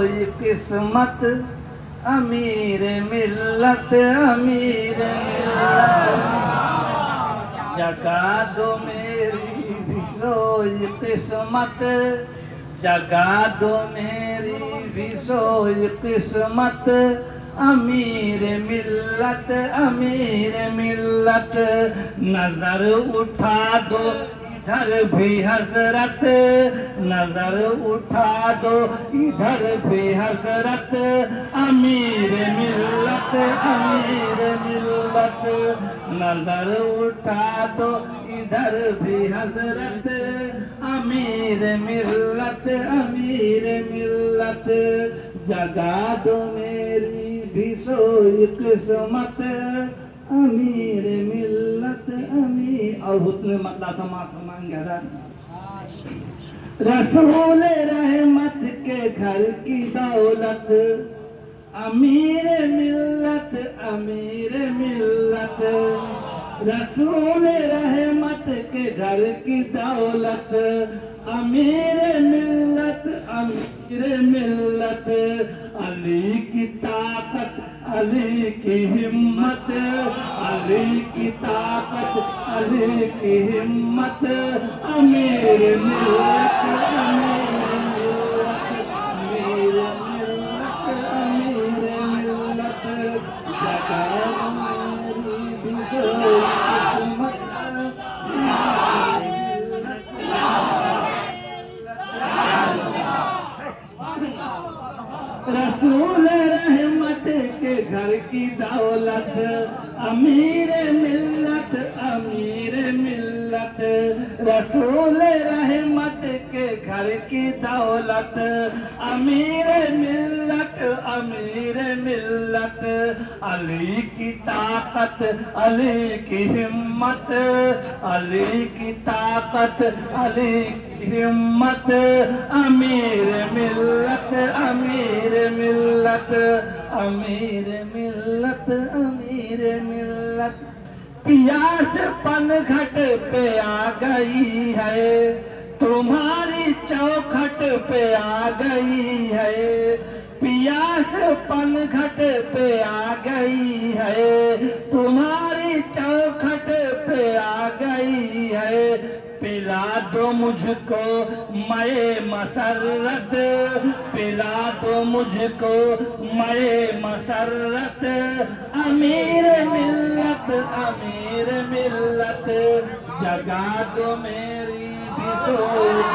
सोई किस्मत अमीर मिल्लत अमीर मिल्लत जगा दो मेरी भी सोई किस्मत जगा दो मेरी भी सोई किस्मत अमीर मिल्लत नजर उठा दो इधर भी हजरत नजर उठा दो इधर भी हजरत अमीर मिल्लत नजर उठा दो इधर भी हजरत अमीर मिल्लत जगा दो मेरी भी सोई किस्मत अमीर मिल्लत अमीर और हुस्न मतलब मांगा रसूल रहमत के घर की दौलत अमीर मिल्लत रसूल रहमत के घर की दौलत अमीर मिल्लत अली की ताकत अली की हिम्मत अली की ताकत अली की हिम्मत अमीर मिल्लत रसूल रहमत के घर की दौलत अमीर मिल्लत रसूल रहमत के घर की दौलत अमीर मिल्लत अली की ताकत अली की हिम्मत अली की ताकत अली की हिम्मत अमीर मिल्लत प्यास पनघट पे आ गई है तुम्हारी चौखट पे आ गई है प्यास पनघट पे आ गई है तुम्हारी चौखट पे आ गई है पिला दो मुझको मैं मसरत पिला दो मुझको मैं मसरत अमीर मिल्लत जगा दो मेरी भी सोच